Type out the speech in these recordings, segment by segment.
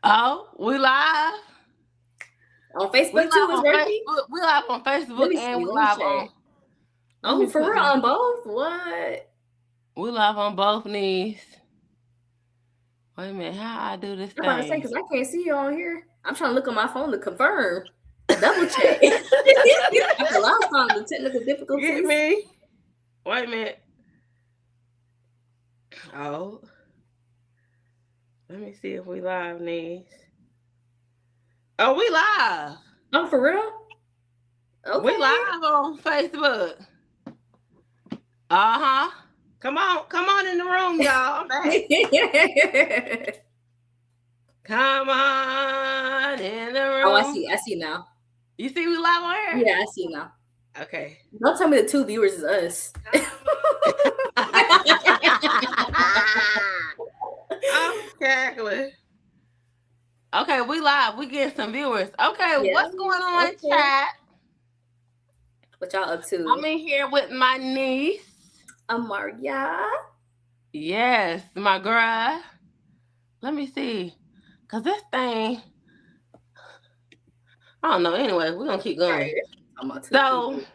Oh, we live. On We Facebook too live is on working. Facebook. We live on Let Facebook me and see. we Let me live check. on. Let Oh, me for put real my. on both? What? We live on both knees. Wait a minute, how I do this I'm about to say thing? because I can't see you on here. I'm trying to look on my phone to confirm, double check. After last time, the technical Get difficulties. me? Wait a minute. Oh, let me see if we live, knees. Oh, we live. Oh, for real? We Okay. live on Facebook. Uh huh. Come on in the room, y'all. I'm back. Come on in the Oh, I room. see. I see now. You see we live on here? Yeah, I see now. Okay. Don't tell me the two viewers is us. I'm cackling. Okay, we live. We getting some viewers. Okay, Yeah. what's going on, Okay. chat? What y'all up I'm to? in here with my niece. Amaria. Yes, my girl. Let me see. Cause this thing, I don't know. Anyway, we're gonna keep going. Right. I'm about two So people.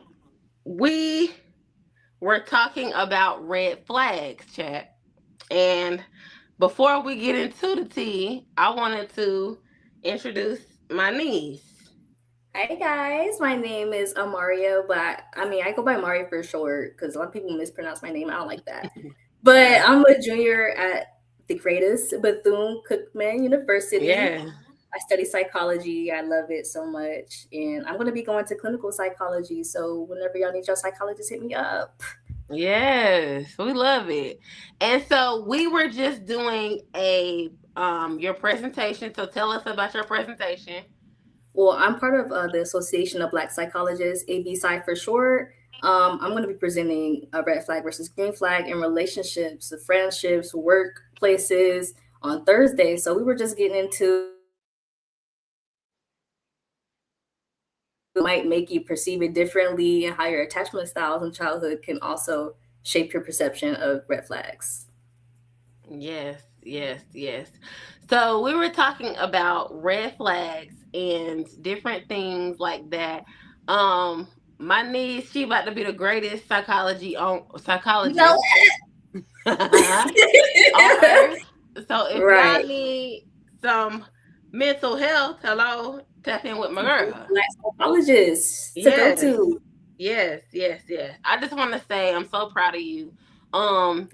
we were talking about red flags, chat. And before we get into the tea, I wanted to introduce my niece. Hey guys, my name is Amaria, but I go by Mario for short because a lot of people mispronounce my name. I don't like that. But Yeah. I'm a junior at the greatest Bethune Cookman University. Yeah. I study psychology. I love it so much. And I'm going to be going to clinical psychology. So whenever y'all need your psychologist, hit me up. Yes, we love it. And so we were just doing a your presentation. So tell us about your presentation. Well, I'm part of the Association of Black Psychologists, ABPSI for short. I'm going to be presenting a red flag versus green flag in relationships, friendships, workplaces on Thursday. So we were just getting into might make you perceive it differently and how your attachment styles in childhood can also shape your perception of red flags. Yes, yes, yes. So we were talking about red flags and different things like that. My niece, she about to be the greatest You know? psychologist on earth. So if y'all Right. need some mental health, hello, tap in with my girl. Black psychologists to go Yes, to. yes, yes, yes. I just want to say I'm so proud of you. Um,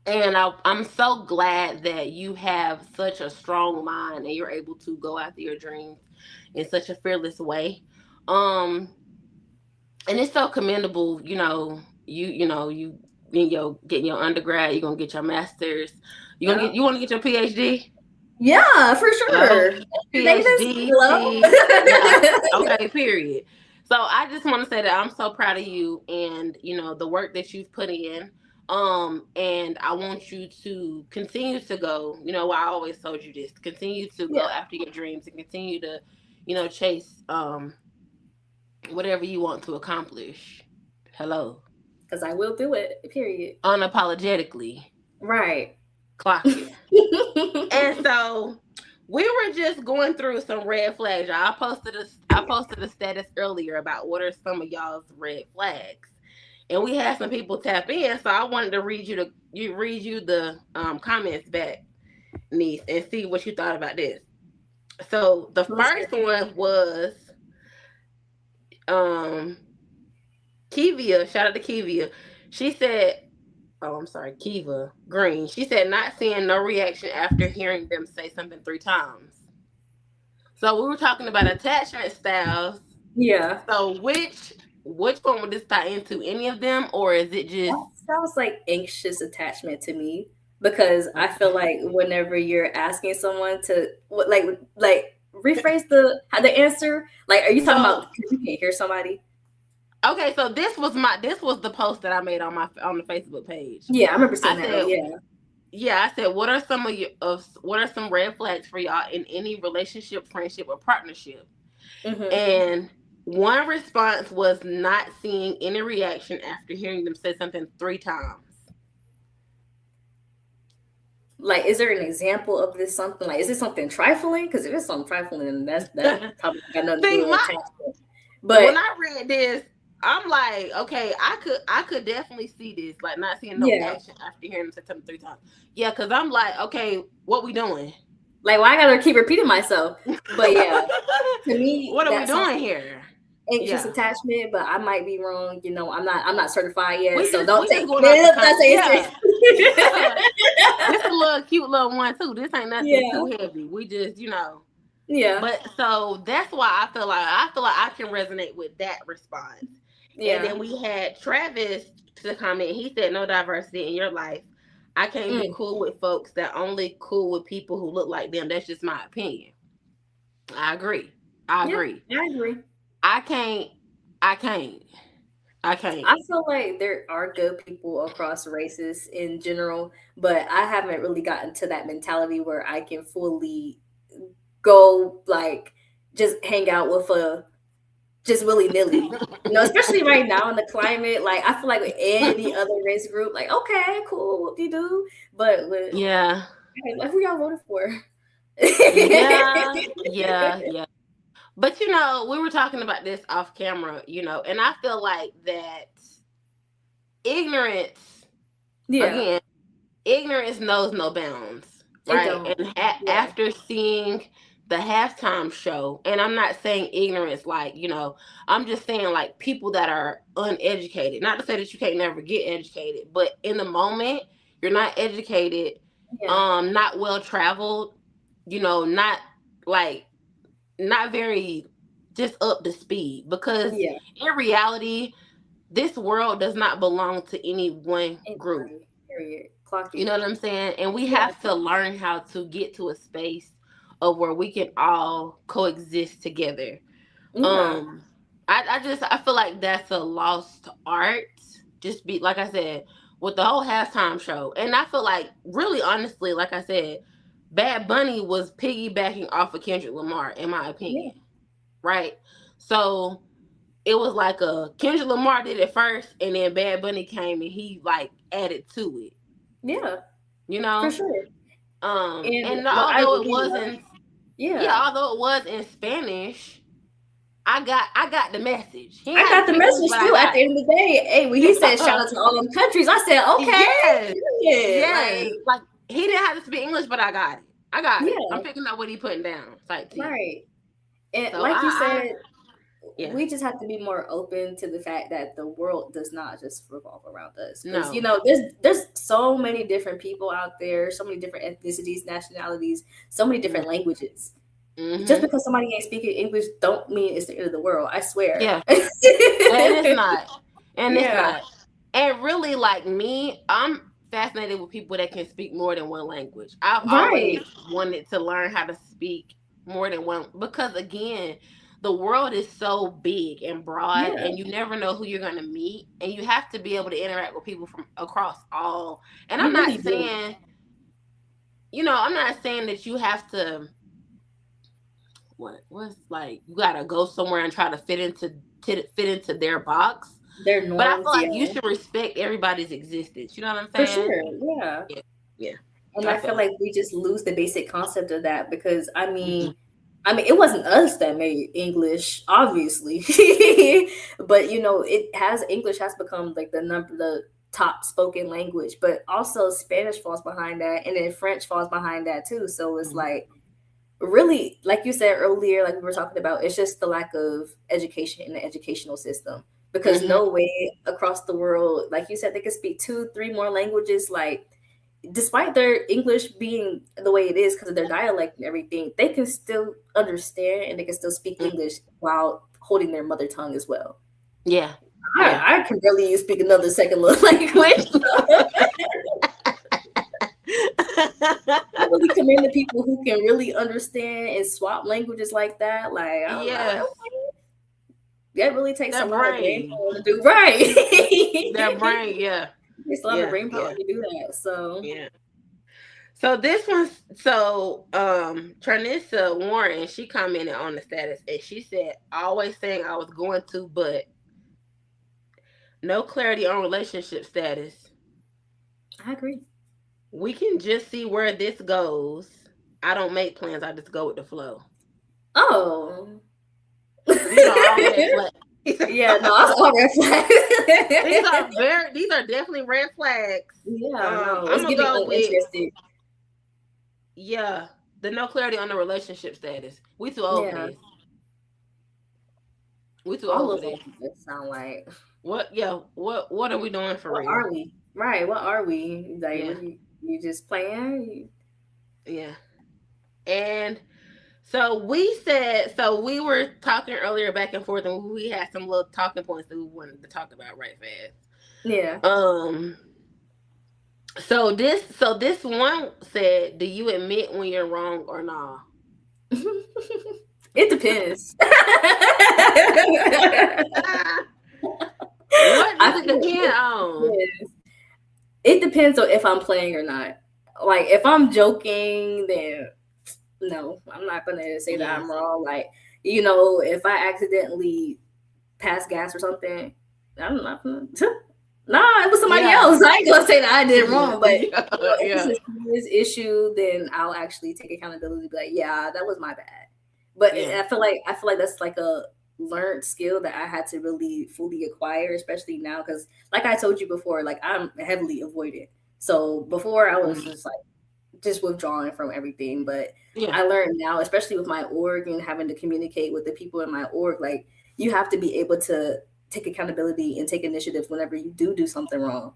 and I'm so glad that you have such a strong mind and you're able to go after your dreams in such a fearless way. Um, and it's so commendable. You in your getting your undergrad, you're gonna get your master's. Yeah. You want to get your PhD. Yeah, for Oh, sure. Davis, PhD, hello. T. Yeah. Okay, period. So I just want to say that I'm so proud of you and, the work that you've put in. And I want you to continue to go, I always told you this, continue to go Yeah, after your dreams and continue to, chase whatever you want to accomplish. Hello. because I will do it. Period. Unapologetically. Right. Clock it. And so we were just going through some red flags. Y'all. I posted a status earlier about what are some of y'all's red flags. And we had some people tap in, so I wanted to read you the comments back, niece, and see what you thought about this. So the Let's first hear. one was um Kivia, shout out to Kivia. She said, oh, I'm sorry, Kiva Green. She said not seeing no reaction after hearing them say something 3 times. So we were talking about attachment styles. Yeah. So which one would this tie into? Any of them, or is it just That sounds like anxious attachment to me because I feel okay? like whenever you're asking someone to like rephrase the answer, like are you talking about So 'cause you can't hear somebody? okay, so this was the post that I made on the Facebook page. Yeah, I remember seeing I that said, earlier. Yeah. yeah, I said, what are some red flags for y'all in any relationship, friendship, or partnership? Hmm. And one response was not seeing any reaction after hearing them say something 3 times. Like, is there an example of this something? Like, is it something trifling? Because if it's something trifling, then that probably got nothing to See, do with attachment. when But I read this, I'm like, okay, I could definitely see this, like not seeing no yeah, action after hearing September 3 times. Yeah, because I'm like, okay, what we doing? like, why I gotta keep repeating myself? But yeah, to me, What are we that sounds doing here? anxious Yeah. attachment, but I might be wrong. You know, I'm not certified yet, We so just don't we take just going off the don't say it's yeah. Yeah. serious. This a little cute little one too. This ain't nothing Yeah, too heavy. We just, yeah, But so that's why I feel like I can resonate with that response. And yeah. then we had Travis to comment. He said, "No diversity in your life. I can't be Mm, cool with folks that only cool with people who look like them. That's just my opinion." I agree. I yeah, agree. I agree. I can't. I can't. I can't. I feel like there are good people across races in general, but I haven't really gotten to that mentality where I can fully go like just hang out with a just willy nilly. You know, especially right now in the climate, like I feel like with any other race group, like okay, cool, what do you do? But with Yeah. like who y'all voted for? Yeah. Yeah. Yeah. But we were talking about this off camera, and I feel like that ignorance, Yeah, again, ignorance knows no bounds, it right? don't. And Yeah, after seeing the halftime show, and I'm not saying ignorance like, I'm just saying like people that are uneducated. Not to say that you can't never get educated, but in the moment, you're not educated, yeah, not well traveled, not like not very just up to speed, because yeah. in reality this world does not belong to any one group. Anybody, period. Clock You know it. what I'm saying? And we Yeah, have to learn how to get to a space of where we can all coexist together. yeah. um I feel like that's a lost art. Just be like I said, with the whole halftime show. And I feel like, really honestly, like I said, Bad Bunny was piggybacking off of Kendrick Lamar, in my Yeah, opinion. Right? So it was like a Kendrick Lamar did it first, and then Bad Bunny came and he like added to it. yeah, You for know? sure. And And what I although it really love, wasn't, yeah, yeah, although it was in Spanish, I got the message. He didn't I have to got the speak English, message but I too. At got the end of the day, hey, when he said shout out to all them countries, I said yes, okay, period. yes. Like, Like he didn't have to speak English, but I got it. I got it. I'm yeah, picking up what he putting down, type T. right. And So like you I said, yeah, we just have to be more open to the fact that the world does not just revolve around us. Because no, there's so many different people out there, so many different ethnicities, nationalities, so many different languages. Just mm-hmm, because somebody ain't speaking English, don't mean it's the end of the world. I swear. yeah, and it's not, and it's Yeah, not, and really, like me, I'm fascinated with people that can speak more than one language. I've right. always wanted to learn how to speak more than one, because again, the world is so big and broad, Yeah, and you never know who you're going to meet, and you have to be able to interact with people from across all. And you really do. I'm not saying that you have to, what's like, you got to go somewhere and try to fit into their box. Their But I norms, feel like yeah, you should respect everybody's existence. You know what I'm for saying? sure. Yeah. Yeah. Yeah. And I I feel feel that. like we just lose the basic concept of that because Mhm. I mean, it wasn't us that made English, obviously, but English has become like the top spoken language, but also Spanish falls behind that, and then French falls behind that too. So it's Mhm. like really, like you said earlier, like we were talking about, it's just the lack of education in the educational system. Because Mhm. no way across the world, like you said, they could speak two, three more languages, like despite their English being the way it is because of their dialect and everything, they can still understand and they can still speak Mhm. English while holding their mother tongue as well. Yeah. Yeah. I can barely speak another second language. I really commend the people who can really understand and swap languages like that. Like I'm like, Yes. okay, that really takes a That lot of brain brain. power to do. Right. That brain. Yeah. It takes a lot of Yeah. brain power Yeah. to do that. So Yeah. So this one, Tranissa Warren, she commented on the status and she said, always saying I was going to, but no clarity on relationship status. I agree. We can just see where this goes. I don't make plans. I just go with the flow. Oh. These are all red flags. Yeah, no, that's all red flags. These are definitely red flags. Yeah, no, I'm it's gonna giving go with, uninterested. yeah, the no clarity on the relationship status. We too old for Yeah, this. We too all old for of them this. just sound like, What? Yeah. What are we doing for what real? are we? Right, what are we? Like, Yeah. what you just playing? Yeah. And so we were talking earlier back and forth, and we had some little talking points that we wanted to talk about right Yeah. fast. So this one said, "Do you admit when you're wrong or not?" It depends. What I does it feel depend on? it depends on if I'm playing or not. Like if I'm joking, then no, I'm not gonna say that Yeah, I'm wrong. Like, you know, if I accidentally pass gas or something, I'm not gonna nah, it was somebody yeah, else. I ain't gonna say that I did wrong, but yeah, you know, if it's yeah, a serious issue, then I'll actually take accountability. Be like, yeah, that was my bad. But yeah, I feel like that's like a learned skill that I had to really fully acquire, especially now because, like I told you before, like I'm heavily avoidant. So before I was mhm, just like just withdrawing from everything, but yeah, I learned now, especially with my org and having to communicate with the people in my org, like you have to be able to take accountability and take initiative whenever you do something wrong.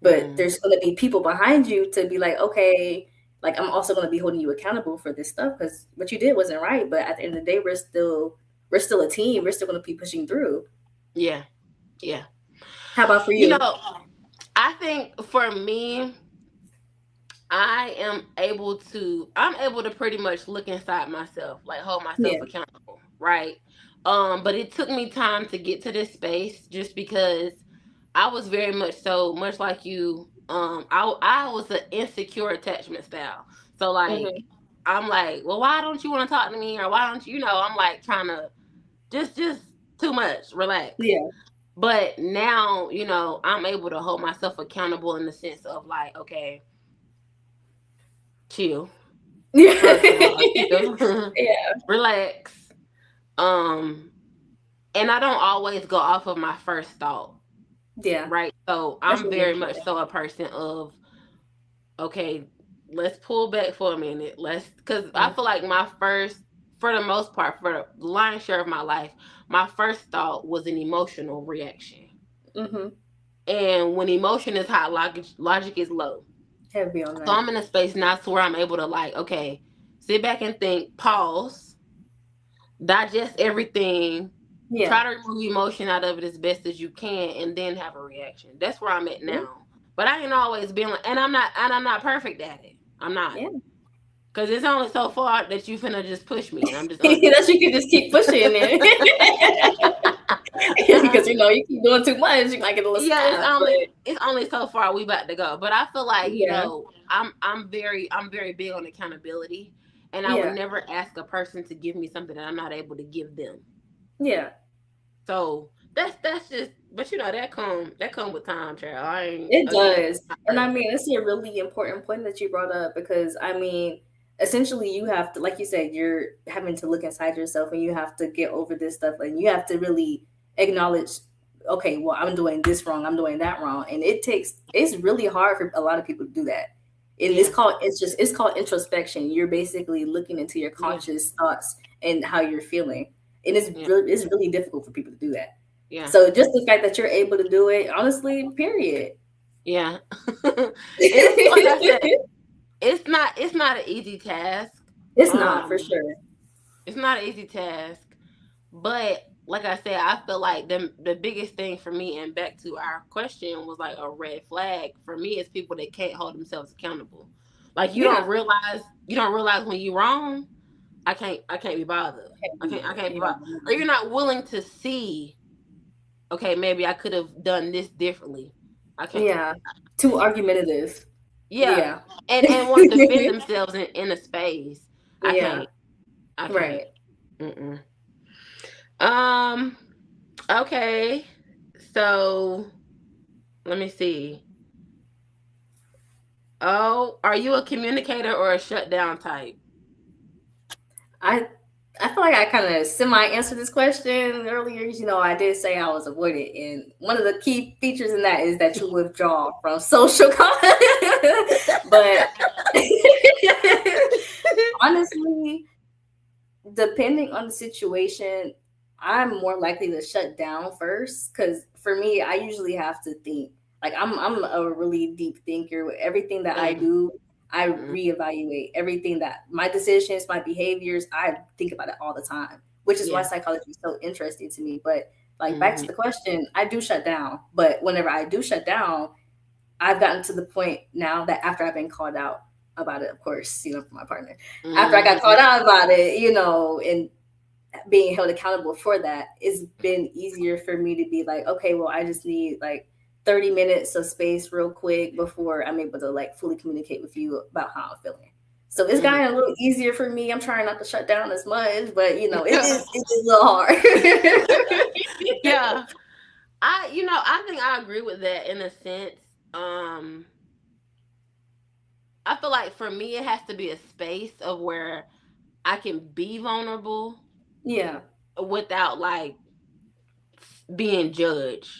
But mm, there's going to be people behind you to be like, okay, like I'm also going to be holding you accountable for this stuff because what you did wasn't right. But at the end of the day, we're still a team. We're still going to be pushing through. yeah, yeah. How about for You you? know, I think for me, I'm able to pretty much look inside myself, like hold myself Yeah. accountable, right? But it took me time to get to this space just because I was very much so much like you. I was an insecure attachment style. So like Hmm. I'm like, well, why don't you want to talk to me? Or why don't you, I'm like trying to just too much, relax. Yeah. But now, I'm able to hold myself accountable in the sense of like, okay, chill. First of all, chill. Yeah. Relax. Um, and I don't always go off of my first thought, Yeah. right? So That's I'm really very much important. so a person of, okay, let's pull back for a minute. Because I Mhm. feel like for the most part, for the lion's share of my life, my first thought was an emotional reaction. Mhm. And when emotion is high, logic is low. Heavy on So that. I'm in a space now to where I'm able to like, okay, sit back and think, pause, digest everything, Yeah. try to remove emotion out of it as best as you can, and then have a reaction. That's where I'm at Yeah. now. But I ain't always been like, and I'm not perfect at it. I'm not. Yeah. Cause it's only so far that you finna just push me, and I'm just gonna do That you can just keep pushing it. Because you know you keep doing too much, you might get a little yeah, stuck. But it's only so far we about to go. But I feel like yeah, I'm very big on accountability, and I would yeah, never ask a person to give me something that I'm not able to give them. yeah, So that's just, but that come with time, child. I ain't it again does. not And I perfect. mean, it's a really important point that you brought up because I mean, essentially, you have to, like you said, you're having to look inside yourself and you have to get over this stuff and you have to really acknowledge, okay, well, I'm doing this wrong, I'm doing that wrong, and it's really hard for a lot of people to do that. And Yeah, it's called introspection. You're basically looking into your yeah, conscious thoughts and how you're feeling, and yeah, it's really difficult for people to do that. yeah, So just the fact that you're able to do it, honestly, period. yeah. It's like I said, it's not an easy task. It's not for Um, sure. it's not an easy task. But like I said, I feel like the biggest thing for me, and back to our question, was like a red flag for me is people that can't hold themselves accountable. Like Yeah. you don't realize when you're wrong. I can't be bothered. I can't be bothered. Or you're not willing to see. Okay, maybe I could have done this differently. I can't. Yeah. Too argumentative. Yeah, Yeah. and want to defend themselves in a space. I Yeah. can't. I can't. Right. Mm-mm. Um. Okay. So let me see. Oh, are you a communicator or a shutdown type? I feel like I kind of semi-answered this question earlier. I did say I was avoidant, and one of the key features in that is that you withdraw from social contact. But honestly, depending on the situation, I'm more likely to shut down first. Because for me, I usually have to think. Like I'm a really deep thinker. With everything that I do, I reevaluate everything, that my decisions, my behaviors. I think about it all the time, which is why psychology is so interesting to me. But like back to the question, I do shut down. But whenever I do shut down, I've gotten to the point now that after I've been called out about it, of course, from my partner, after I got called out about it, and being held accountable for that, it's been easier for me to be like, okay, well, I just need like 30 minutes of space real quick before I'm able to like fully communicate with you about how I'm feeling. So it's gotten a little easier for me. I'm trying not to shut down as much, but it's a little hard. Yeah. I think I agree with that in a sense. I feel like for me it has to be a space of where I can be vulnerable. Yeah. Without like being judged.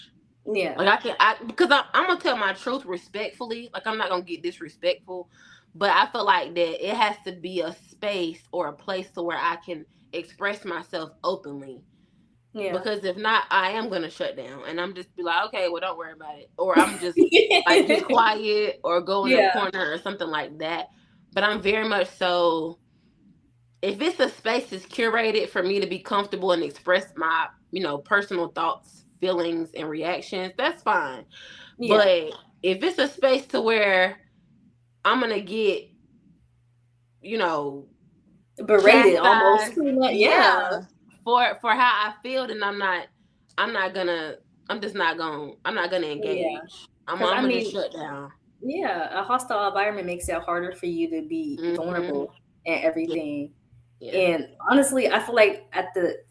Yeah. Like because I'm gonna tell my truth respectfully. Like I'm not gonna get disrespectful, but I feel like that it has to be a space or a place to where I can express myself openly. Yeah. Because if not, I am gonna shut down and I'm just be like, okay, well, don't worry about it, or I'm just like be quiet or go in a corner or something like that. But I'm very much so. If it's a space that's curated for me to be comfortable and express my, personal thoughts, feelings, and reactions, that's fine. Yeah. But if it's a space to where I'm gonna get, berated almost, for how I feel, then I'm not gonna engage. Yeah. I'm gonna shut down. Yeah, a hostile environment makes it harder for you to be vulnerable and everything. Yeah. And honestly, I feel like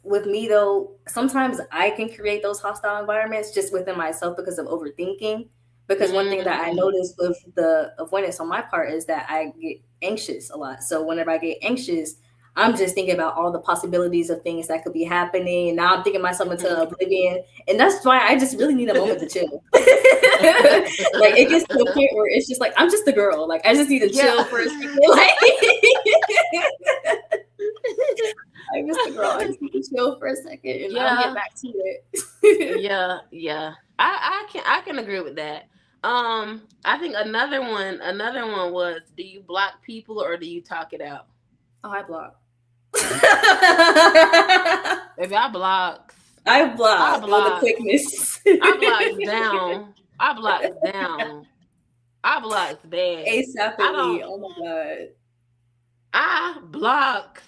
with me though, sometimes I can create those hostile environments just within myself because of overthinking. Because one thing that I noticed with the avoidance on my part is that I get anxious a lot. So whenever I get anxious, I'm just thinking about all the possibilities of things that could be happening. And now I'm thinking myself into oblivion. And that's why I just really need a moment to chill. Like it gets to a point where it's just like, I'm just a girl. Like I just need to chill for a second. Like, I'm just a girl. I just need to chill for a second and I'll get back to it. Yeah. I can agree with that. I think another one was, do you block people or do you talk it out? Oh, I block. If I block all the quickness. I block down. I block bad. ASAPly. Oh my god. I block.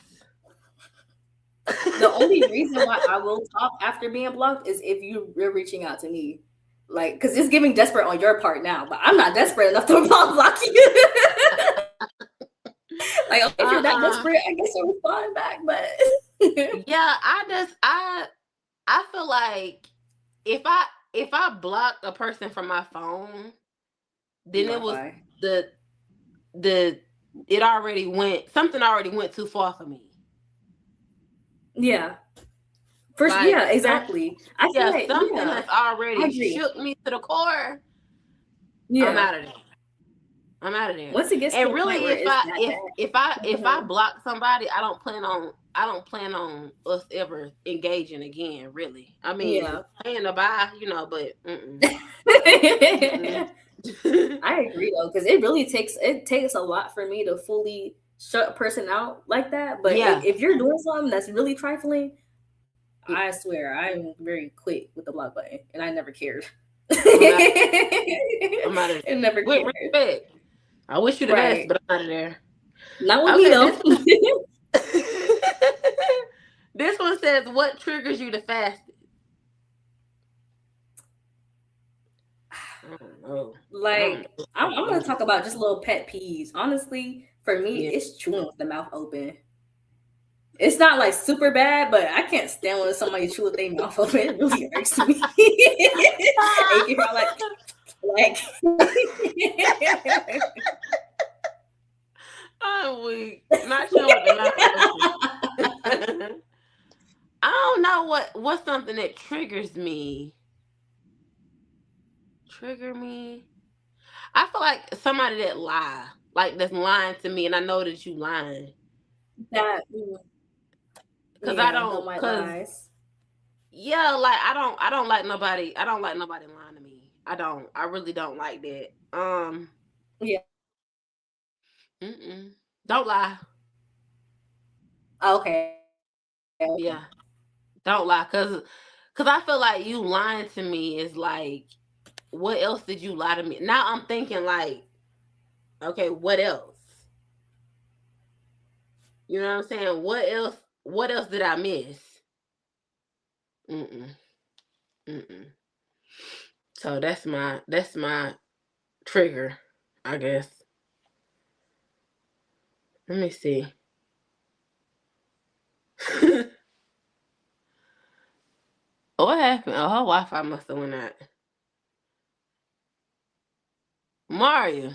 The only reason why I will talk after being blocked is if you're reaching out to me. Like, because it's giving desperate on your part now, but I'm not desperate enough to block you. Like, if you're that desperate, I guess I'll respond back. But yeah, I feel like if I block a person from my phone, then it was something already went too far for me. Yeah. Yeah, exactly. I feel like something has already shook me to the core. Yeah. I'm out of there. Once it gets and really, if I block somebody, I don't plan on us ever engaging again. Really, I mean, saying bye, but. I agree though, because it really takes a lot for me to fully shut a person out like that. But if you're doing something that's really trifling, I swear I'm very quick with the block button, and I never cared. I'm out of there. It never cared. With respect. I wish you the best, but I'm out of there. Not with me though. This one says, what triggers you the fastest? I don't know. Like, I'm going to talk about just little pet peeves. Honestly, for me, it's chewing with the mouth open. It's not like super bad, but I can't stand when somebody chew with their mouth open. It really irks me. And you're like, Like, I'm weak. Not sure what the matter. I don't know what's something that triggers me. Trigger me. I feel like somebody that lie, like that's lying to me, and I know that you lying. that, Cause I yeah, don't don't, white cause lies. yeah, like I don't like nobody. I don't like nobody lying to me. I don't. I really don't like that. Yeah. Mm-mm. Don't lie. Okay. Yeah, don't lie. Cause I feel like you lying to me is like, what else did you lie to me? Now I'm thinking like, okay, what else? You know what I'm saying? What else? What else did I miss? Mm-mm. Mm-mm. So that's my trigger, I guess. Let me see. What happened? Oh, her Wi-Fi must have went out. Mario.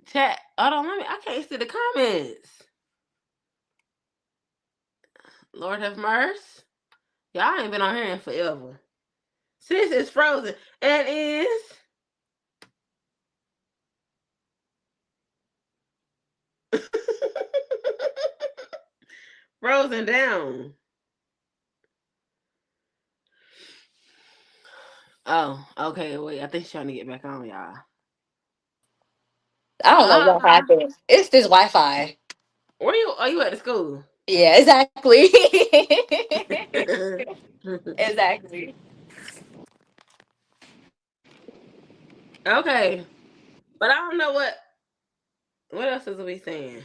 Chat. Hold on, I can't see the comments. Lord have mercy. Y'all ain't been on here in forever. Sis is frozen and is frozen down. Oh, okay. Wait, I think she's trying to get back on, y'all. I don't know what happened. It's this Wi-Fi. Where you? Are you at the school? Yeah, exactly. Exactly. Okay, but I don't know what else is we saying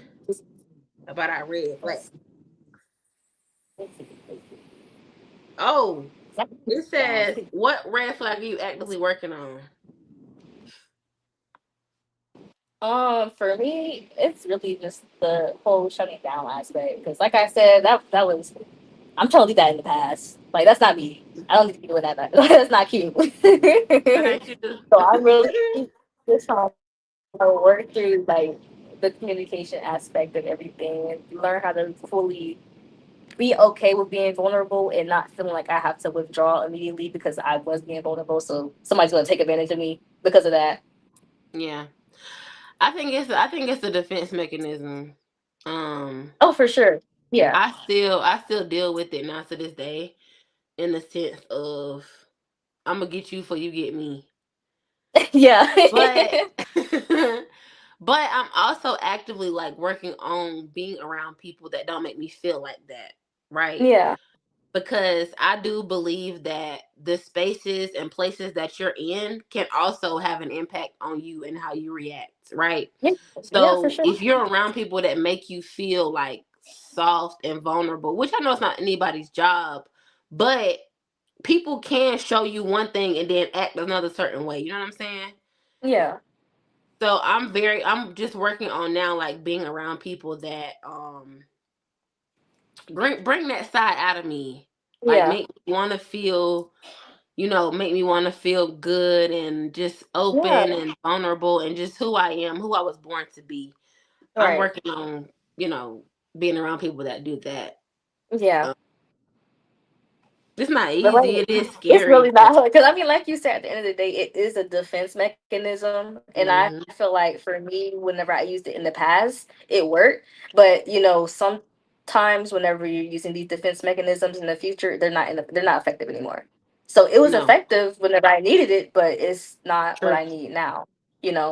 about our red flag. Oh, it says what red flag are you actively working on? For me, it's really just the whole shutting down aspect. Because, like I said, that was I'm trying to leave that in the past. Like that's not me. I don't need to be doing that. That's not cute. Thank you. So I'm really just trying to work through like the communication aspect of everything and learn how to fully be okay with being vulnerable and not feeling like I have to withdraw immediately because I was being vulnerable. So somebody's gonna take advantage of me because of that. Yeah, I think it's a defense mechanism. Um, Oh, for sure. Yeah. I still deal with it now to this day in the sense of I'm gonna get you before you get me. Yeah. But but I'm also actively like working on being around people that don't make me feel like that, right? Yeah. Because I do believe that the spaces and places that you're in can also have an impact on you and how you react, right? Yeah. Yeah, for So sure. if you're around people that make you feel like soft and vulnerable, which I know it's not anybody's job, but people can show you one thing and then act another certain way. You know what I'm saying? Yeah. So I'm just working on now like being around people that bring that side out of me. Like Yeah. make me want to feel, make me want to feel good and just Yeah. open and vulnerable and just who I am, who I was born to be. I'm Right. working on, you know, being around people that do that. Yeah. Um, it's not But easy. like, It is it's scary, really but not because I mean, like you said, at the end of the day, it is a defense mechanism, and I mhm, feel like for me, whenever I used it in the past, it worked. But sometimes whenever you're using these defense mechanisms in the future, they're not effective anymore. So it was no, effective whenever I needed it, but it's not what true, I need now.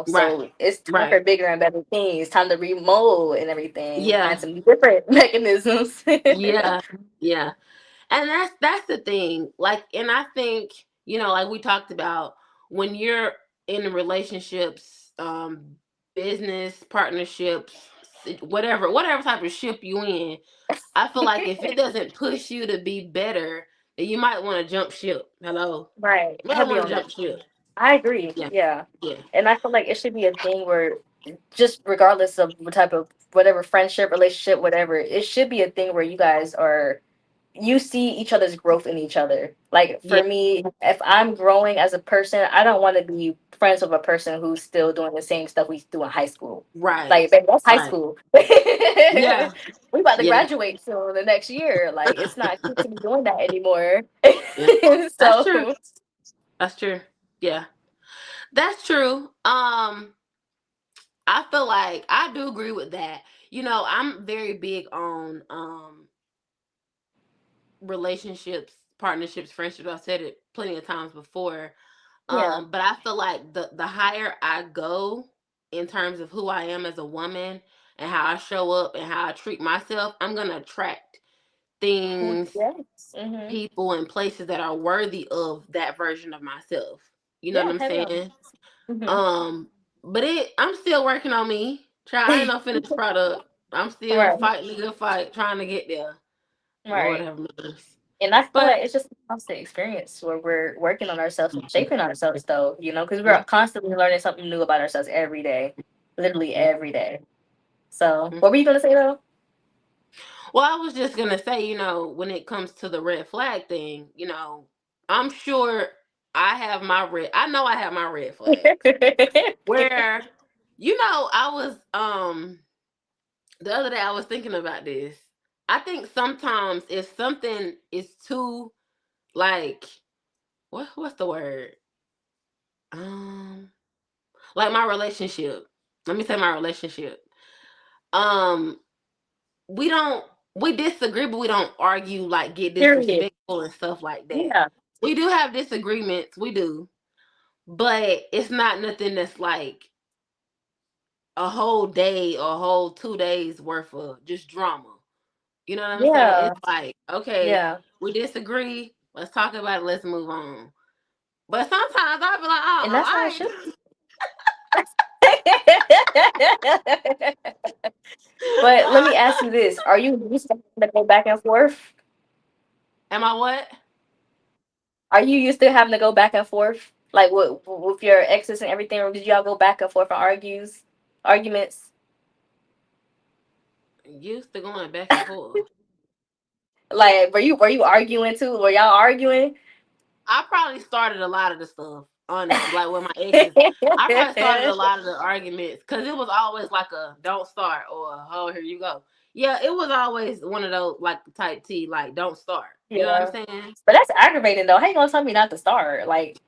right, So it's time right, for bigger and better things. Time to remold and everything. yeah, Find some different mechanisms. yeah, yeah. And that's the thing. Like, and I think, like we talked about, when you're in relationships, business partnerships, whatever type of ship you in, I feel like if it doesn't push you to be better, then you might want to jump ship. Hello, Right. you might Heavy want to on that. jump ship. I agree. Yeah, Yeah. yeah, And I feel like it should be a thing where just regardless of what type of whatever friendship, relationship, whatever, it should be a thing where you guys are you see each other's growth in each other. Like yeah. for me, if I'm growing as a person, I don't want to be friends with a person who's still doing the same stuff we do in high school. Right, Like baby, that's high right. school. Yeah, We about to yeah, graduate soon the next year. Like it's not cute to be doing that anymore. yeah. That's true. So That's true. Yeah, that's true. I feel like I do agree with that. I'm very big on relationships, partnerships, friendships. I've said it plenty of times before. yeah. But I feel like the higher I go in terms of who I am as a woman and how I show up and how I treat myself, I'm gonna attract things, Yes. Mm-hmm. people, and places that are worthy of that version of myself. You know what Yeah, I'm heavy on. saying? Mm-hmm. Um, but I'm still working on me. I ain't no finished product. I'm still Right. fighting the good fight, trying to get there. Lord Right. have mercy. And I feel But like it's just a constant experience where we're working on ourselves and shaping ourselves, though, because yeah. we're constantly learning something new about ourselves every day, literally every day. So, what were you going to say, though? Well, I was just gonna say, when it comes to the red flag thing, I'm sure I know I have my red flags. Where, I was the other day I was thinking about this. I think sometimes if something is too, like, what's the word? Um like my relationship. Let me say my relationship. Um we don't we disagree, but we don't argue, like get Period. disrespectful and stuff like that. Yeah. We do have disagreements, we do, but it's not nothing that's like a whole day or a whole 2 days worth of just drama. You know what I'm saying? Yeah. It's like, okay, Yeah. we disagree, let's talk about it, let's move on. But sometimes I'll be like, And oh, that's how I it should ain't. be. But let me ask you this. Are you used to having to go back and forth? Am I what? Are you used to having to go back and forth? Like with your exes and everything, or did y'all go back and forth on arguments? Used to going back and forth. Like were you arguing too? Were y'all arguing? I probably started a lot of the stuff, honestly. Like with my exes, I probably started a lot of the arguments because it was always like a don't start or oh, here you go. Yeah, it was always one of those like type T, like don't start. You know what Yeah. I'm saying? But that's aggravating though. How you gonna tell me not to start? Like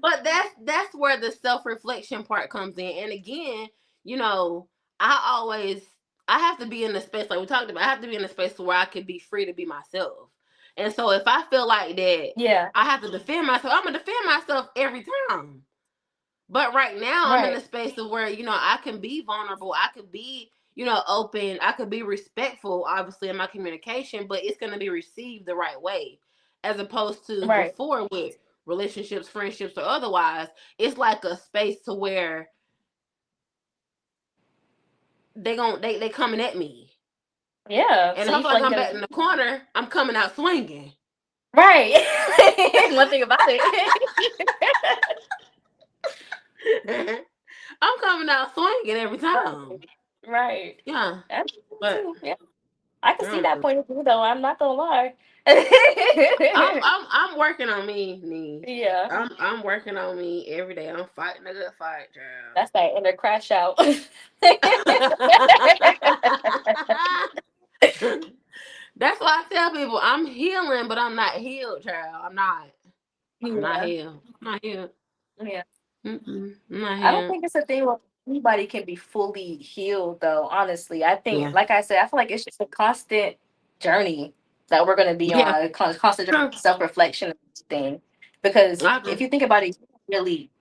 But that's where the self reflection part comes in. And again, you know, I always I have to be in the space like we talked about. I have to be in a space where I can be free to be myself. And so if I feel like that yeah. I have to defend myself, I'm gonna defend myself every time. But right now I'm in a Right. space of where, I can be vulnerable. I could be, open. I could be respectful, obviously, in my communication, but it's gonna be received the right way. As opposed to Right. before with relationships, friendships, or otherwise, it's like a space to where they coming at me. Yeah. And So if I you feel feel like like you I'm back in gotta the corner, I'm coming out swinging. right. One thing about it. I'm coming out swinging every time. Right. Yeah. That's But too. Yeah. I can I see don't that know. point of view though. I'm not gonna lie. I'm working on me, Nee. Yeah. I'm working on me every day. I'm fighting a good fight, That's that inner crash out. child. That's why I tell people I'm healing, but I'm not healed, child. I'm not. I'm not Yeah. healed. I'm not healed. Yeah. I'm not I don't healed. think it's a thing where anybody can be fully healed, though. Honestly, I think, Yeah. like I said, I feel like it's just a constant journey that we're going to be Yeah. on, a constant True. self reflection thing. Because I if agree. you think about it, you can't really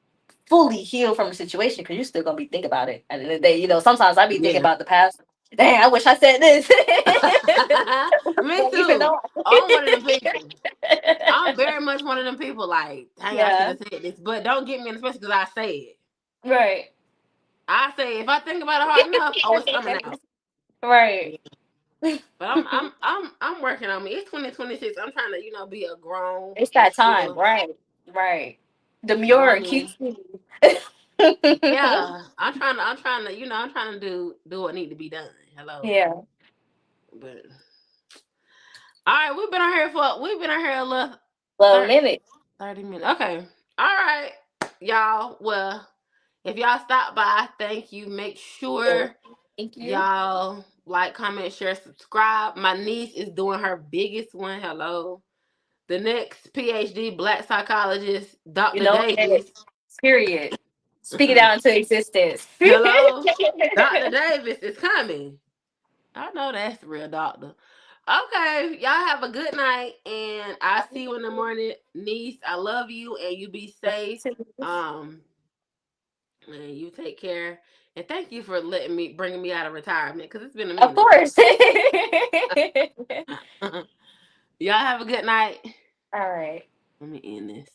fully heal from a situation because you're still going to be thinking about it. At the end of the day, sometimes I be thinking Yeah. about the past. Dang, I wish I said this. Me Even too. though I'm one of them people. I'm very much one of them people. Like, dang, I should yeah, have said this, but don't get me in the space because I say it. Right. I say if I think about it hard enough, oh, it's coming out. Right. But I'm working on me. It's 2026. I'm trying to, be a grown, It's that time. mature Right. Right. Demure, woman. cute. Yeah, I'm trying to, I'm trying to do what need to be done. Hello. Yeah. But all right, we've been on here a little Well, minute. 30 minutes. Okay. All right, y'all. Well, if y'all stop by, thank you. Make sure Thank you. y'all like, comment, share, subscribe. My niece is doing her biggest one. Hello. The next PhD Black psychologist, Dr. Davis. Period. Speak it out into existence. Hello. Dr. Davis is coming. I know that's the real doctor. Okay, y'all have a good night, and I'll see you in the morning. Niece, I love you, and you be safe. And you take care. And thank you for bringing me out of retirement, because it's been a minute. Of course. Y'all have a good night. All right. Let me end this.